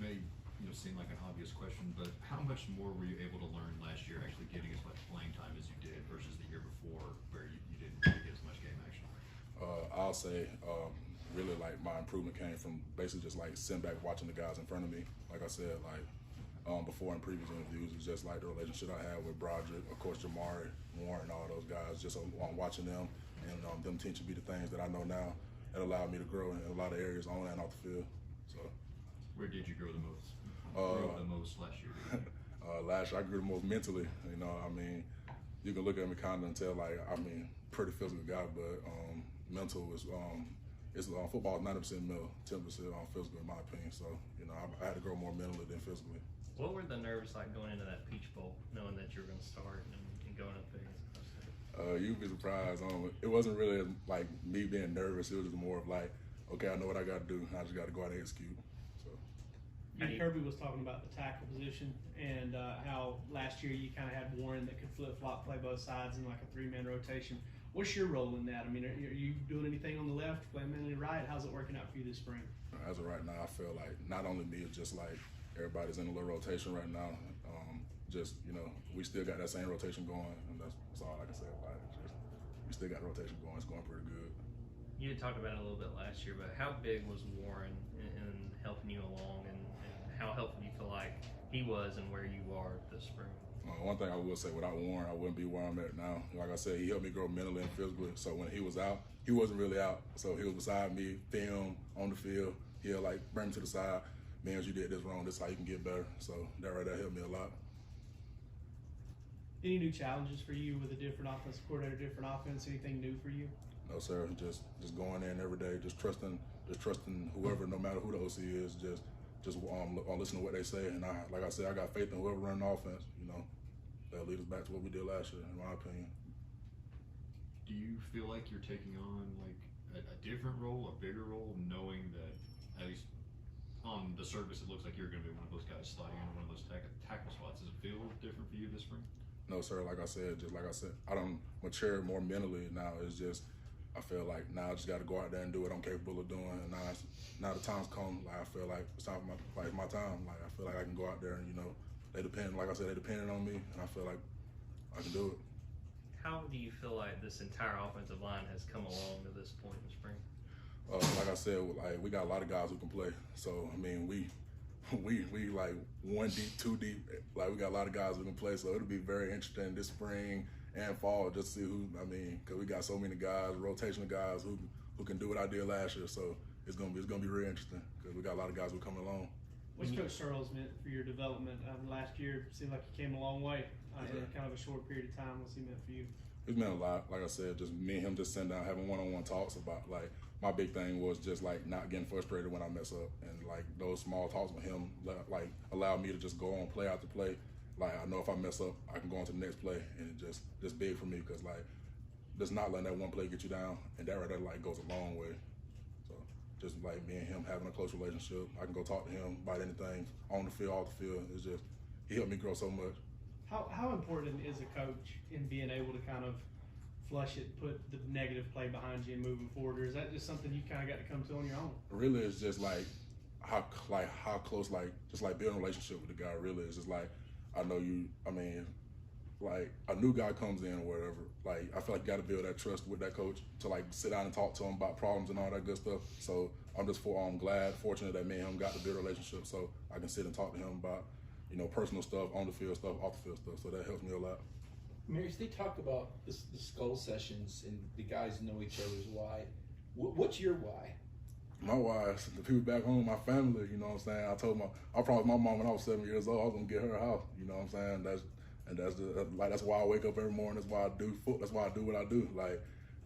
may seem like an obvious question, but how much more were you able to learn last year, actually getting as much playing time as you did versus the year before, where you didn't really get as much game action? I'll say really like my improvement came from basically just like sitting back watching the guys in front of me. Like I said, like before in previous interviews, it's just like the relationship I had with Broderick, of course, Jamari, Warren, all those guys. Just watching them and them teaching me the things that I know now. It allowed me to grow in a lot of areas on and off the field. So, where did you grow the most? Grew the most last year? Last year I grew the most mentally. I mean, you can look at me kind of and tell like pretty physical guy, but mental is football is 90% mental, 10% physical in my opinion. So I had to grow more mentally than physically. What were the nerves like going into that Peach Bowl, knowing that you were going to start and going up there? You'd be surprised. It wasn't really like me being nervous. It was just more of like, okay, I know what I got to do. I just got to go out and execute. So. Kirby was talking about the tackle position and how last year you kind of had Warren that could flip-flop, play both sides in like a three-man rotation. What's your role in that? I mean, are you doing anything on the left, playing mainly right? How's it working out for you this spring? As of right now, I feel like not only me, it's just like everybody's in a little rotation right now. We still got that same rotation going, and that's all I can say about it. We still got rotation going. It's going pretty good. You had talked about it a little bit last year, but how big was Warren in helping you along, and how helpful do you feel like he was and where you are this spring? One thing I will say, without Warren, I wouldn't be where I'm at now. Like I said, he helped me grow mentally and physically. So when he was out, he wasn't really out. So he was beside me, film, on the field. He'll like bring me to the side. Man, you did this wrong. This is how you can get better. So that right there helped me a lot. Any new challenges for you with a different offensive coordinator, different offense? Anything new for you? No, sir. Just going in every day, just trusting whoever, no matter who the OC is. Just listen to what they say. And like I said, I got faith in whoever running the offense. That'll lead us back to what we did last year, in my opinion. Do you feel like you're taking on like a different role, a bigger role, knowing that at least on the surface it looks like you're going to be one of those guys sliding into one of those tackle spots? Does it feel different for you this spring? No, sir. Like I said, I don't mature more mentally now. It's just I feel like now I just got to go out there and do what I'm capable of doing. And now the time's come. Like I feel like it's time for my time. Like I feel like I can go out there and they depend. Like I said, they depended on me, and I feel like I can do it. How do you feel like this entire offensive line has come along to this point in the spring? Like I said, we got a lot of guys who can play. So I mean, we like one deep, two deep. Like we got a lot of guys who can play. So it'll be very interesting this spring and fall just to see who. I mean, because we got so many guys, rotational guys who can do what I did last year. So it's gonna be really interesting because we got a lot of guys who are coming along. What's Coach Searles meant for your development? Last year it seemed like you came a long way in kind of a short period of time. What's he meant for you? It's meant a lot. Like I said, just me and him just sitting down having one-on-one talks about like my big thing was just like not getting frustrated when I mess up, and like those small talks with him like allow me to just go on play after play. Like I know if I mess up, I can go on to the next play, and just big for me because like just not letting that one play get you down, and that right there like goes a long way. So just like me and him having a close relationship, I can go talk to him about anything on the field, off the field. It's just he helped me grow so much. How important is a coach in being able to kind of flush it, put the negative play behind you and moving forward, or is that just something you kind of got to come to on your own? Really, it's just like how close, like just like building a relationship with the guy. Really, it's just like I know you. I mean, like a new guy comes in or whatever. Like I feel like you got to build that trust with that coach to like sit down and talk to him about problems and all that good stuff. So I'm fortunate that me and him got to build a relationship, so I can sit and talk to him about personal stuff, on the field stuff, off the field stuff. So that helps me a lot. Amarius, they talk about the skull sessions and the guys know each other's why. What's your why? My why is the people back home, my family. You know what I'm saying? I promised my mom when I was 7 years old I was gonna get her a house. You know what I'm saying? That's why I wake up every morning. That's why I do what I do. Like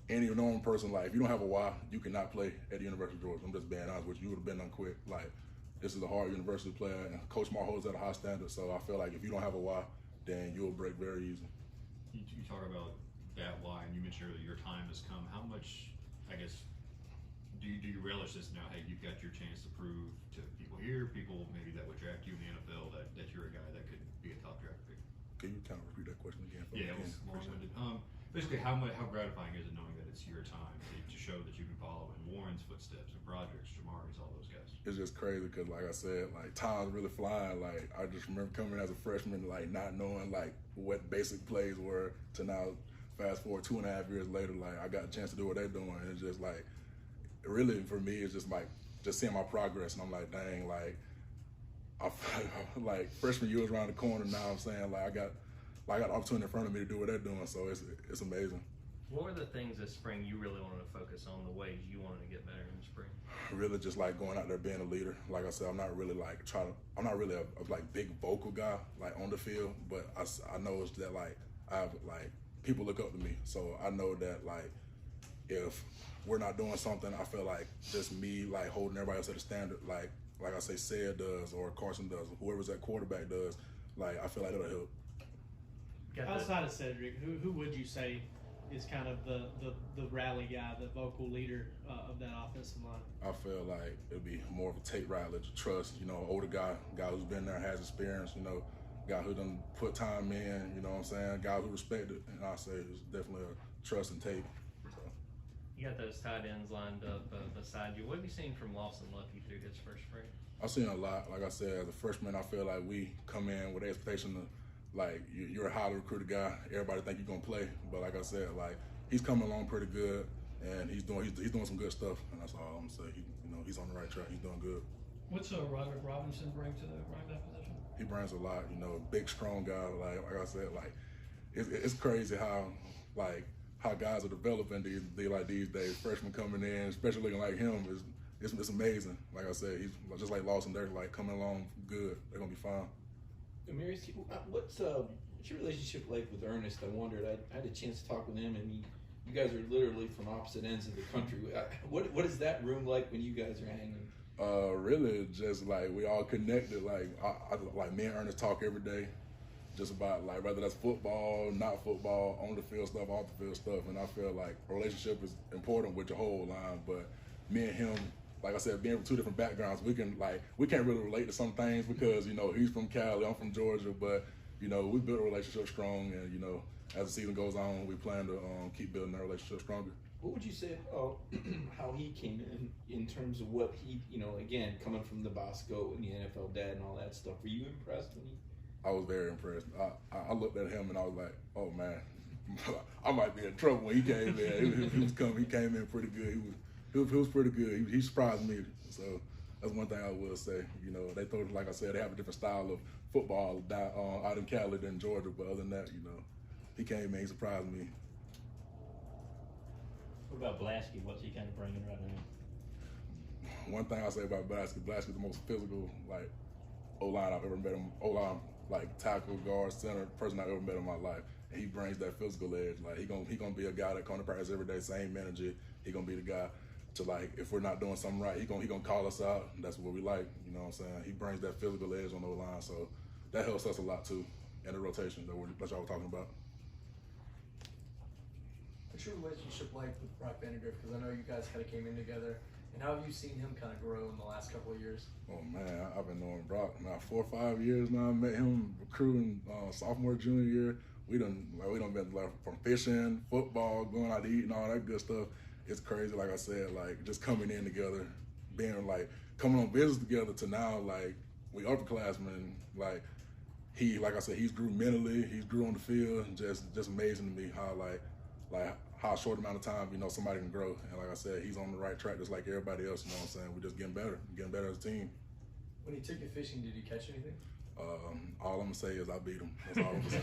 any normal person, like if you don't have a why, you cannot play at the University of Georgia. I'm just being honest with you. You would have been done quick. Like this is a hard university to play at, and Coach Mar holds at a high standard. So I feel like if you don't have a why, then you'll break very easy. You talk about that why, and you mentioned earlier your time has come. How much, I guess, do you relish this now? Hey, you've got your chance to prove to people here, people maybe that would draft you in the NFL, that you're a guy that could be a top draft pick. Can you kind of repeat that question again? Yeah, it was long-winded. basically how gratifying is it knowing that it's your time to show that you can follow in Warren's footsteps and Broderick's, Amarius, all those guys? It's just crazy because, like I said, like time's really flying. Like I just remember coming as a freshman, like not knowing like what basic plays were to now. Fast forward 2.5 years later, like I got a chance to do what they're doing. And it's just like, really for me, it's just like just seeing my progress, and I'm like, dang, like like freshman year was around the corner. Now I'm saying like I got the opportunity in front of me to do what they're doing. So it's amazing. What were the things this spring you really wanted to focus on? The ways you wanted to get better in the spring? Really, just like going out there being a leader. Like I said, I'm not really like I'm not really a like big vocal guy like on the field, but I know it's that like I have like people look up to me, so I know that like if we're not doing something, I feel like just me like holding everybody else at a standard, like I say, Said does or Carson does, whoever's that quarterback does. Like I feel like it'll help. Outside of Cedric, who would you say is kind of the rally guy, the vocal leader of that offensive line? I feel like it'll be more of a Tate Riley, trust. You know, older guy who's been there, has experience. You know, guy who done put time in. You know what I'm saying? Guy who respect it. And I say it's definitely a trust and Tate. So. You got those tight ends lined up beside you. What have you seen from Lawson Lucky through his first spring? I've seen a lot. Like I said, as a freshman, I feel like we come in with the expectation to, like, you're a highly recruited guy. Everybody think you're gonna play, but like I said, like he's coming along pretty good, and he's doing some good stuff, and that's all I'm gonna say. He's on the right track. He's doing good. What's Roderick Robinson bring to the running back position? He brings a lot. Big, strong guy. Like I said, like it's crazy how guys are developing these days. Freshmen coming in, especially looking like him, it's amazing. Like I said, he's just like Lawson. They're like coming along good. They're gonna be fine. Amarius, what's your relationship like with Ernest? I wondered. I had a chance to talk with him, and you guys are literally from opposite ends of the country. What is that room like when you guys are hanging? Really, just like we all connected. Like I like me and Ernest talk every day, just about like whether that's football, not football, on the field stuff, off the field stuff. And I feel like a relationship is important with your whole line. But me and him, like I said, being from two different backgrounds, we can't really relate to some things because he's from Cali, I'm from Georgia, but we built a relationship strong, and as the season goes on, we plan to keep building that relationship stronger. What would you say about how he came in terms of what he, again, coming from the Bosco and the NFL dad and all that stuff? Were you impressed when he? I was very impressed. I looked at him and I was like, oh man, I might be in trouble when he came in. He came in pretty good. He was pretty good. He surprised me. So that's one thing I will say. They throw, like I said, they have a different style of football out in Cali than Georgia. But other than that, he came in, he surprised me. What about Blasky? What's he kind of bringing right now? One thing I say about Blasky's the most physical, like, O-line I've ever met him. O-line, like, tackle, guard, center, person I've ever met in my life. And he brings that physical edge. Like, he gonna be a guy that comes to practice every day, same energy. He gonna be the guy to, like, if we're not doing something right, he gonna call us out. That's what we like, you know what I'm saying? He brings that physical edge on the O-line, so that helps us a lot, too, in the rotation that y'all were talking about. What's your relationship like with Brock Vandegrift? Because I know you guys kind of came in together. And how have you seen him kind of grow in the last couple of years? Oh, man, I've been knowing Brock now 4 or 5 years now. I met him recruiting sophomore, junior year. We done been from fishing, football, going out to eat and all that good stuff. It's crazy, like I said, like just coming in together, being like coming on business together to now, like we upperclassmen. Like I said, he's grew mentally, he's grew on the field. Just amazing to me how how short amount of time, somebody can grow. And like I said, he's on the right track just like everybody else, you know what I'm saying? We're just getting better as a team. When he took you fishing, did you catch anything? All I'm gonna say is I beat him. That's all I'm gonna say.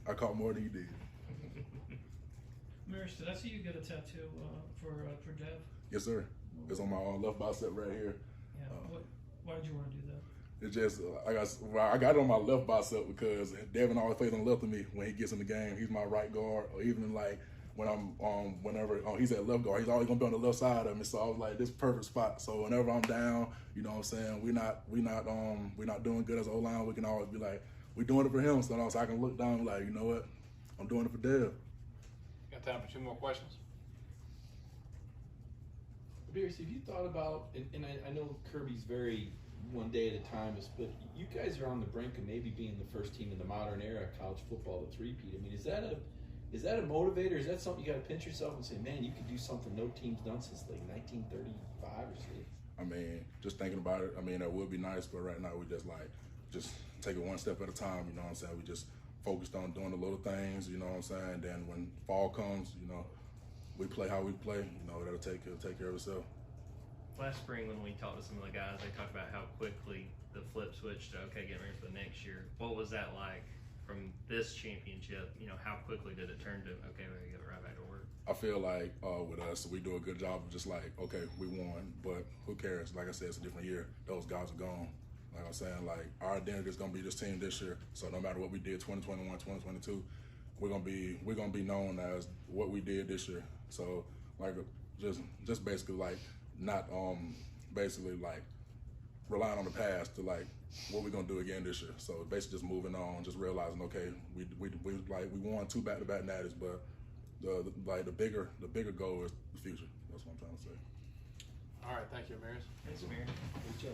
I caught more than he did. Amarius, did I see you get a tattoo for Dev? Yes, sir. It's on my left bicep right here. Yeah. Why did you want to do that? It's just I got it on my left bicep because Devin always plays on the left of me when he gets in the game. He's my right guard, or even like when I'm whenever he's at left guard, he's always gonna be on the left side of me. So I was like, this is perfect spot. So whenever I'm down, you know what I'm saying, we're not doing good as an O-line. We can always be like, we're doing it for him. So I can look down and like, you know what, I'm doing it for Dev. Got time for 2 more questions. Amarius, have you thought about, and I know Kirby's very one day at a time, but you guys are on the brink of maybe being the first team in the modern era of college football to three-peat. I mean, is that Is that a motivator? Is that something you got to pinch yourself and say, man, you could do something no team's done since like 1935 or 6? I mean, just thinking about it, I mean, that would be nice, but right now we just take it one step at a time, you know what I'm saying? We just focused on doing the little things, you know what I'm saying? Then when fall comes, you know, we play how we play, you know, it'll take care of itself. Last spring when we talked to some of the guys, they talked about how quickly the flip switched to, okay, getting ready for the next year. What was that like from this championship? You know, how quickly did it turn to, okay, we gotta get right back to work? I feel like with us, we do a good job of just like, okay, we won, but who cares? Like I said, it's a different year. Those guys are gone. Like I'm saying, like our identity is gonna be this team this year. So no matter what we did 2021, 2022, we're gonna be known as what we did this year. So like just basically like not basically like relying on the past to like what we're gonna do again this year. So basically just moving on, just realizing, okay, we won 2 back-to-back natties, but the bigger goal is the future. That's what I'm trying to say. All right, thank you, Amarius. Thanks, Amir. Good job.